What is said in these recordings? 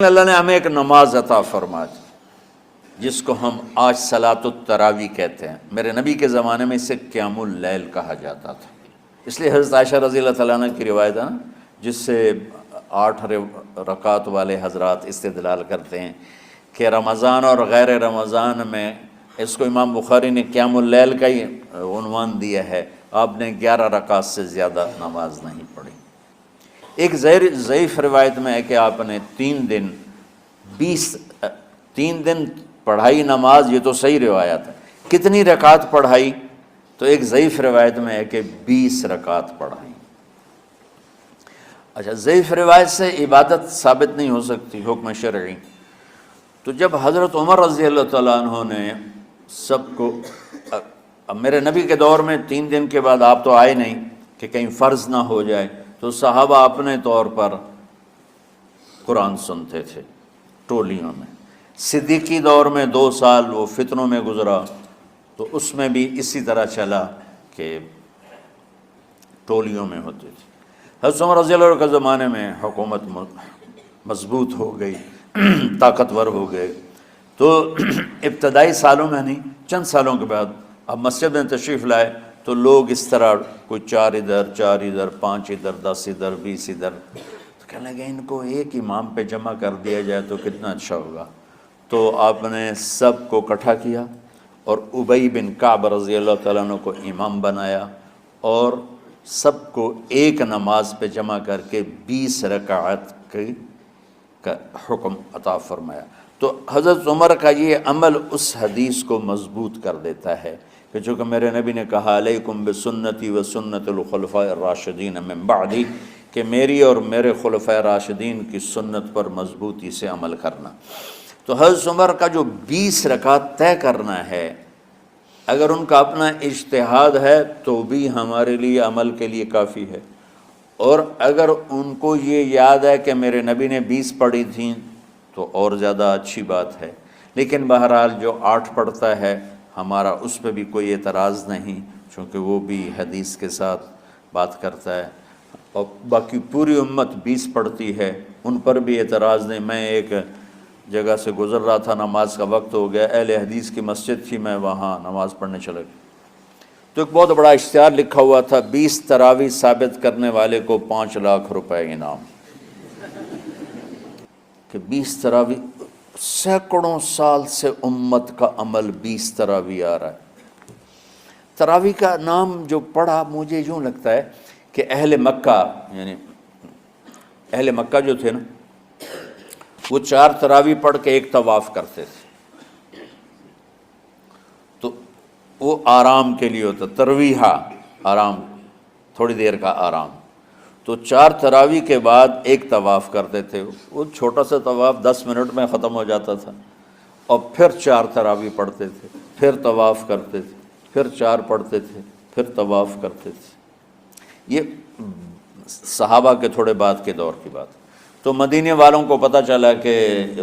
اللہ نے ہمیں ایک نماز عطا فرما دی جس کو ہم آج صلاۃ التراویح کہتے ہیں۔ میرے نبی کے زمانے میں اسے قیام اللیل کہا جاتا تھا، اس لیے حضرت عائشہ رضی اللہ تعالیٰ عنہ کی روایت ہے نا، جس سے 8 رکعت والے حضرات استدلال کرتے ہیں کہ رمضان اور غیر رمضان میں اس کو امام بخاری نے قیام اللیل کا ہی عنوان دیا ہے۔ آپ نے 11 رکعت سے زیادہ نماز نہیں پڑھی۔ ایک ضعیف روایت میں ہے کہ آپ نے 3 دن پڑھائی نماز، یہ تو صحیح روایت ہے۔ کتنی رکعت پڑھائی؟ تو ایک ضعیف روایت میں ہے کہ 20 رکعت پڑھائی۔ اچھا، ضعیف روایت سے عبادت ثابت نہیں ہو سکتی حکم شرعی، تو جب حضرت عمر رضی اللہ تعالیٰ عنہ نے سب کو، اب میرے نبی کے دور میں 3 دن کے بعد آپ تو آئے نہیں کہ کہیں فرض نہ ہو جائے، تو صحابہ اپنے طور پر قرآن سنتے تھے ٹولیوں میں۔ صدیقی دور میں 2 سال وہ فتنوں میں گزرا، تو اس میں بھی اسی طرح چلا کہ ٹولیوں میں ہوتے تھے۔ حضرت عمر رضی اللہ عنہ کے زمانے میں حکومت مضبوط ہو گئی، طاقتور ہو گئے، تو ابتدائی سالوں میں نہیں، چند سالوں کے بعد اب مسجد میں تشریف لائے تو لوگ اس طرح کوئی 4 ادھر 4 ادھر 5 ادھر 10 ادھر 20 ادھر، تو کہنے لگے ان کو ایک امام پہ جمع کر دیا جائے تو کتنا اچھا ہوگا۔ تو آپ نے سب کو اکٹھا کیا اور ابی بن کعب رضی اللہ تعالیٰ عنہ کو امام بنایا اور سب کو ایک نماز پہ جمع کر کے 20 رکعت کا حکم عطا فرمایا۔ تو حضرت عمر کا یہ عمل اس حدیث کو مضبوط کر دیتا ہے کہ چونکہ میرے نبی نے کہا علیکم بسنتی و سنت الخلفاء الراشدین من بعدی، کہ میری اور میرے خلفاء راشدین کی سنت پر مضبوطی سے عمل کرنا۔ تو حضرت عمر کا جو 20 رکعت طے کرنا ہے، اگر ان کا اپنا اجتہاد ہے تو بھی ہمارے لیے عمل کے لیے کافی ہے، اور اگر ان کو یہ یاد ہے کہ میرے نبی نے 20 پڑھی تھیں تو اور زیادہ اچھی بات ہے۔ لیکن بہرحال جو 8 پڑھتا ہے ہمارا اس پہ بھی کوئی اعتراض نہیں، چونکہ وہ بھی حدیث کے ساتھ بات کرتا ہے، اور باقی پوری امت 20 پڑھتی ہے، ان پر بھی اعتراض نہیں۔ میں ایک جگہ سے گزر رہا تھا، نماز کا وقت ہو گیا، اہل حدیث کی مسجد تھی، میں وہاں نماز پڑھنے چلا گیا، تو ایک بہت بڑا اشتہار لکھا ہوا تھا، 20 تراویح ثابت کرنے والے کو 5 لاکھ روپے انعام۔ کہ 20 تراویح، سینکڑوں سال سے امت کا عمل 20 تراویح آ رہا ہے۔ تراویح کا نام جو پڑھا، مجھے یوں لگتا ہے کہ اہل مکہ، یعنی اہل مکہ جو تھے نا، وہ 4 تراویح پڑھ کے ایک طواف کرتے تھے، تو وہ آرام کے لیے ہوتا، ترویحہ آرام، تھوڑی دیر کا آرام، تو 4 تراویح کے بعد ایک طواف کرتے تھے۔ وہ چھوٹا سا طواف 10 منٹ میں ختم ہو جاتا تھا، اور پھر 4 تراویح پڑھتے تھے، پھر طواف کرتے تھے، پھر 4 پڑھتے تھے، پھر طواف کرتے تھے۔ یہ صحابہ کے تھوڑے بعد کے دور کی بات۔ تو مدینے والوں کو پتہ چلا کہ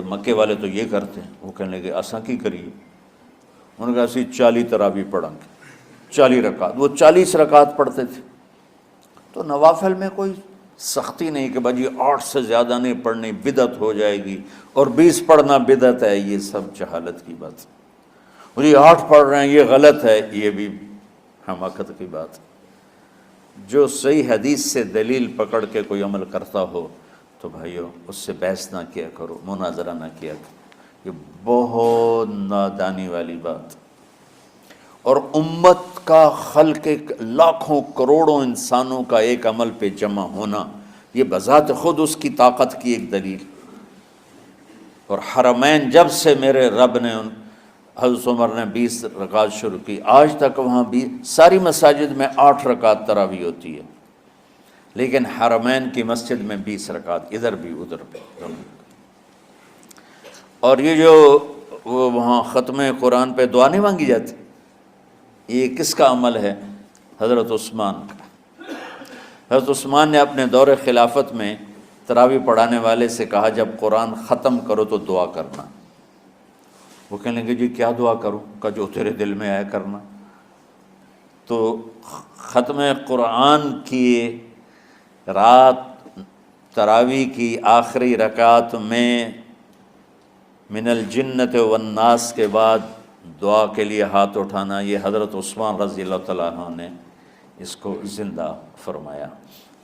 مکے والے تو یہ کرتے ہیں، وہ کہنے لگے اساں کی کریے؟ انہوں نے کہا اسی 40 تراویح پڑھیں گے، 40 رکعت، وہ 40 رکعت پڑھتے تھے۔ تو نوافل میں کوئی سختی نہیں کہ بھائی 8 سے زیادہ نہیں پڑھنی، بدعت ہو جائے گی، اور 20 پڑھنا بدعت ہے، یہ سب جہالت کی بات ہے۔ اور یہ 8 پڑھ رہے ہیں یہ غلط ہے، یہ بھی حماقت کی بات ہے۔ جو صحیح حدیث سے دلیل پکڑ کے کوئی عمل کرتا ہو تو بھائیو اس سے بحث نہ کیا کرو، مناظرہ نہ کیا کرو، یہ بہت نادانی والی بات۔ اور امت کا خلق، لاکھوں کروڑوں انسانوں کا ایک عمل پہ جمع ہونا، یہ بذات خود اس کی طاقت کی ایک دلیل۔ اور حرمین جب سے میرے رب نے حضرت عمر نے 20 رکعت شروع کی، آج تک وہاں بھی ساری مساجد میں 8 رکعت تراویح ہوتی ہے، لیکن حرمین کی مسجد میں 20 رکعت، ادھر بھی ادھر بھی۔ اور یہ جو وہاں ختم قرآن پہ دعا نہیں مانگی جاتی، یہ کس کا عمل ہے؟ حضرت عثمان کا۔ حضرت عثمان نے اپنے دور خلافت میں تراویح پڑھانے والے سے کہا جب قرآن ختم کرو تو دعا کرنا۔ وہ کہنے لگے جی کیا دعا کروں؟ کہ جو تیرے دل میں آیا کرنا۔ تو ختم قرآن کی رات تراویح کی آخری رکعت میں من الجنت والناس کے بعد دعا کے لیے ہاتھ اٹھانا، یہ حضرت عثمان رضی اللہ تعالیٰ عنہ نے اس کو زندہ فرمایا۔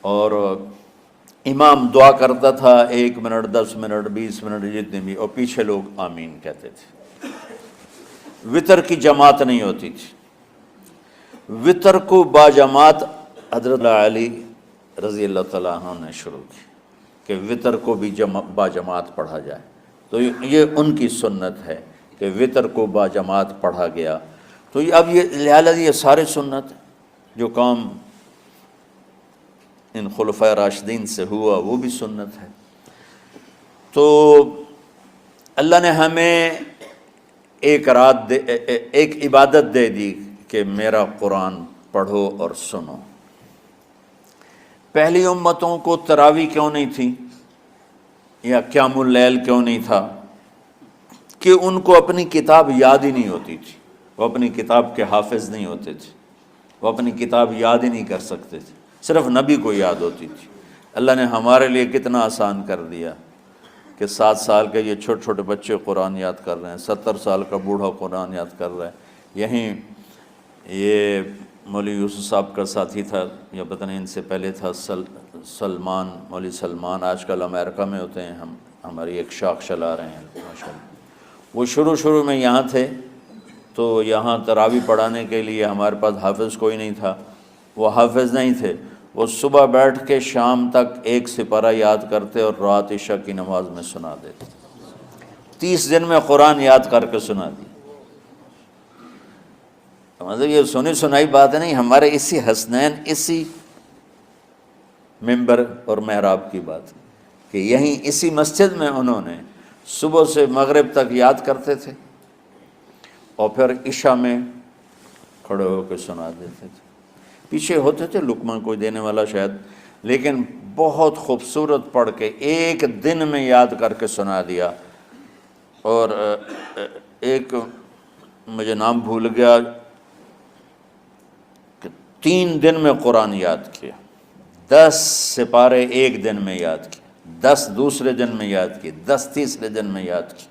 اور امام دعا کرتا تھا 1 منٹ 10 منٹ 20 منٹ جتنے بھی، اور پیچھے لوگ آمین کہتے تھے۔ وطر کی جماعت نہیں ہوتی تھی، وطر کو باجماعت حضرت علی رضی اللہ تعالیٰ عنہ نے شروع کی کہ وطر کو بھی باجماعت پڑھا جائے، تو یہ ان کی سنت ہے کہ وطر کو باجماعت پڑھا گیا۔ تو اب یہ لہٰذا یہ سارے سنت جو کام ان خلفۂ راشدین سے ہوا وہ بھی سنت ہے۔ تو اللہ نے ہمیں ایک عبادت دے دی کہ میرا قرآن پڑھو اور سنو۔ پہلی امتوں کو تراویح کیوں نہیں تھی یا قیام اللیل کیوں نہیں تھا؟ کہ ان کو اپنی کتاب یاد ہی نہیں ہوتی تھی، وہ اپنی کتاب کے حافظ نہیں ہوتے تھے، وہ اپنی کتاب یاد ہی نہیں کر سکتے تھے، صرف نبی کو یاد ہوتی تھی۔ اللہ نے ہمارے لیے کتنا آسان کر دیا کہ 7 سال کے یہ چھوٹے چھوٹے بچے قرآن یاد کر رہے ہیں، 70 سال کا بوڑھا قرآن یاد کر رہا ہے۔ یہیں یہ مولوی یوسف صاحب کا ساتھی تھا، یا پتہ نہیں ان سے پہلے تھا، سلمان، مولوی سلمان، آج کل امریکہ میں ہوتے ہیں، ہماری ایک شاخ چلا رہے ہیں ماشاءاللہ۔ وہ شروع میں یہاں تھے، تو یہاں تراویح پڑھانے کے لیے ہمارے پاس حافظ کوئی نہیں تھا، وہ حافظ نہیں تھے، وہ صبح بیٹھ کے شام تک 1 سپارہ یاد کرتے اور رات عشاء کی نماز میں سنا دیتے۔ 30 دن میں قرآن یاد کر کے سنا دی۔ مطلب یہ سنی سنائی بات نہیں، ہمارے اسی حسنین، اسی ممبر اور محراب کی بات کہ یہیں اسی مسجد میں انہوں نے صبح سے مغرب تک یاد کرتے تھے اور پھر عشاء میں کھڑے ہو کے سنا دیتے تھے۔ پیچھے ہوتے تھے لقمہ کوئی دینے والا شاید، لیکن بہت خوبصورت پڑھ کے 1 دن میں یاد کر کے سنا دیا۔ اور ایک مجھے نام بھول گیا کہ 3 دن میں قرآن یاد کیا، 10 سپارے 1 دن میں یاد کیا، 10 دوسرے دن میں یاد کیے، 10 تیسرے دن میں یاد کیے۔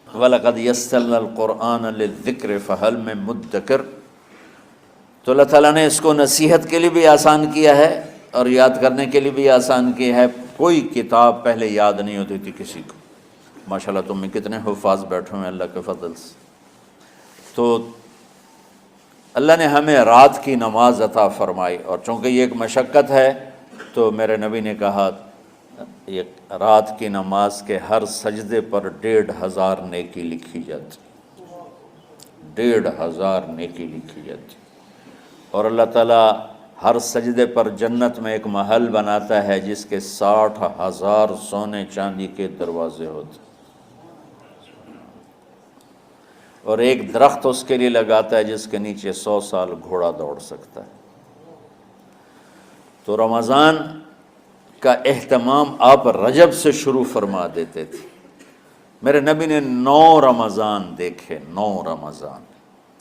وَلَقَدْ يَسَّرْنَا الْقُرْآنَ لِلذِّكْرِ فَهَلْ مِن مُدَّكِرٍ۔ تو اللہ تعالیٰ نے اس کو نصیحت کے لیے بھی آسان کیا ہے اور یاد کرنے کے لیے بھی آسان کیا ہے۔ کوئی کتاب پہلے یاد نہیں ہوتی تھی کسی کو، ماشاءاللہ تم میں کتنے حفاظ بیٹھے ہیں اللہ کے فضل سے۔ تو اللہ نے ہمیں رات کی نماز عطا فرمائی، اور چونکہ یہ ایک مشقت ہے تو میرے نبی نے کہا یہ رات کی نماز کے ہر سجدے پر 1500 نیکی لکھی جاتی، 1500 نیکی لکھی جاتی۔ اور اللہ تعالیٰ ہر سجدے پر جنت میں ایک محل بناتا ہے جس کے 60,000 سونے چاندی کے دروازے ہوتے، اور ایک درخت اس کے لیے لگاتا ہے جس کے نیچے 100 سال گھوڑا دوڑ سکتا ہے۔ تو رمضان کا اہتمام آپ رجب سے شروع فرما دیتے تھے۔ میرے نبی نے 9 رمضان دیکھے، 9 رمضان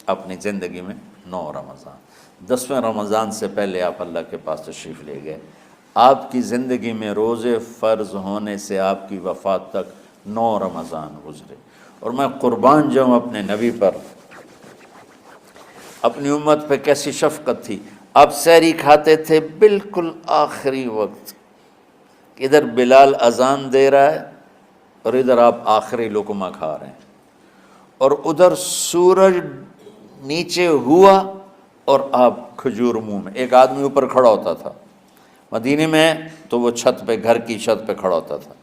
اپنی زندگی میں، 9 رمضان۔ 10ویں رمضان سے پہلے آپ اللہ کے پاس تشریف لے گئے۔ آپ کی زندگی میں روزے فرض ہونے سے آپ کی وفات تک 9 رمضان گزرے، اور میں قربان جاؤں اپنے نبی پر، اپنی امت پہ کیسی شفقت تھی۔ آپ سحری کھاتے تھے بالکل آخری وقت، ادھر بلال اذان دے رہا ہے اور ادھر آپ آخری لقمہ کھا رہے ہیں، اور ادھر سورج نیچے ہوا اور آپ کھجور منہ میں۔ ایک آدمی اوپر کھڑا ہوتا تھا مدینے میں تو وہ چھت پہ، گھر کی چھت پہ کھڑا ہوتا تھا،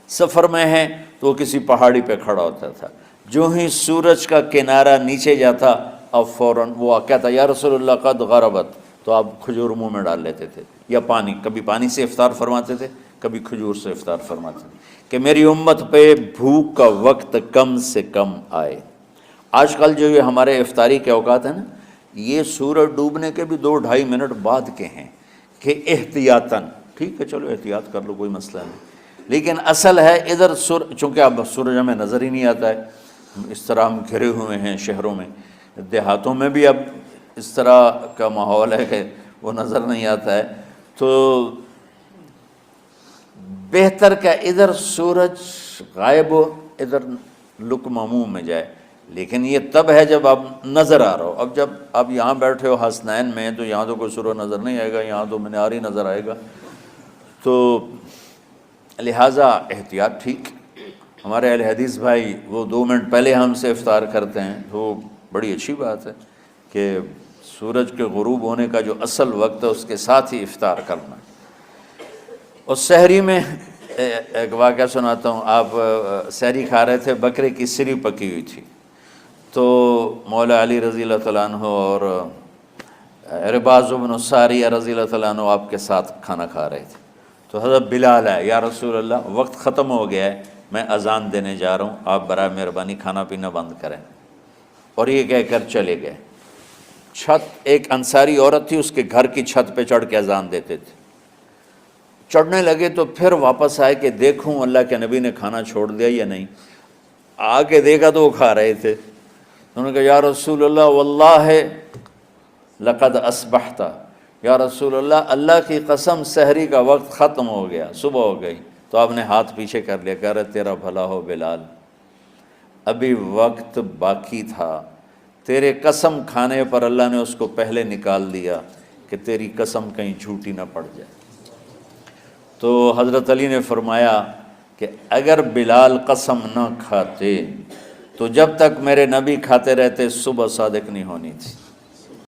سفر میں ہے تو وہ کسی پہاڑی پہ کھڑا ہوتا تھا۔ جو ہی سورج کا کنارہ نیچے جاتا اب فوراً وہ کہتا یا رسول اللہ قد غربت، تو آپ کھجور منہ میں ڈال لیتے تھے، یا پانی، کبھی پانی سے افطار فرماتے تھے، کبھی کھجور سے افطار فرماتے تھے، کہ میری امت پہ بھوک کا وقت کم سے کم آئے۔ آج کل جو یہ ہمارے افطاری کے اوقات ہیں نا، یہ سورج ڈوبنے کے بھی 2-2.5 منٹ بعد کے ہیں کہ احتیاطاً، ٹھیک ہے چلو احتیاط کر لو کوئی مسئلہ نہیں، لیکن اصل ہے ادھر چونکہ اب سورج ہمیں نظر ہی نہیں آتا ہے، اس طرح ہم گھرے ہوئے ہیں شہروں میں، دیہاتوں میں بھی اب اس طرح کا ماحول ہے کہ وہ نظر نہیں آتا ہے، تو بہتر کہ ادھر سورج غائب ہو، ادھر لقمہ منہ میں جائے، لیکن یہ تب ہے جب آپ نظر آ رہا ہو۔ اب جب آپ یہاں بیٹھے ہو حسنین میں تو یہاں تو کوئی سورہ نظر نہیں آئے گا، یہاں تو منار ہی نظر آئے گا، تو لہٰذا احتیاط ٹھیک۔ ہمارے اہل حدیث بھائی وہ 2 منٹ پہلے ہم سے افطار کرتے ہیں، تو بڑی اچھی بات ہے کہ سورج کے غروب ہونے کا جو اصل وقت ہے اس کے ساتھ ہی افطار کرنا۔ اور سحری میں ایک واقعہ سناتا ہوں، آپ سحری کھا رہے تھے، بکرے کی سری پکی ہوئی تھی، تو مولا علی رضی اللہ تعالیٰ عنہ اور عرباض بن ساریہ رضی اللہ تعالیٰ عنہ آپ کے ساتھ کھانا کھا رہے تھے، تو حضرت بلال ہے، یا رسول اللہ وقت ختم ہو گیا ہے، میں اذان دینے جا رہا ہوں، آپ برائے مہربانی کھانا پینا بند کریں، اور یہ کہہ کر چلے گئے۔ ایک انصاری عورت تھی، اس کے گھر کی چھت پہ چڑھ کے اذان دیتے تھے، چڑھنے لگے تو پھر واپس آئے کہ دیکھوں اللہ کے نبی نے کھانا چھوڑ دیا یا نہیں، آ کے دیکھا تو وہ کھا رہے تھے۔ انہوں نے کہا یا رسول اللہ واللہ لقد اصبحت، یا رسول اللہ اللہ کی قسم سحری کا وقت ختم ہو گیا، صبح ہو گئی۔ تو آپ نے ہاتھ پیچھے کر لیا، کہہ رہے تیرا بھلا ہو بلال، ابھی وقت باقی تھا، تیرے قسم کھانے پر اللہ نے اس کو پہلے نکال دیا کہ تیری قسم کہیں جھوٹی نہ پڑ جائے۔ تو حضرت علی نے فرمایا کہ اگر بلال قسم نہ کھاتے تو جب تک میرے نبی کھاتے رہتے صبح صادق نہیں ہونی تھی۔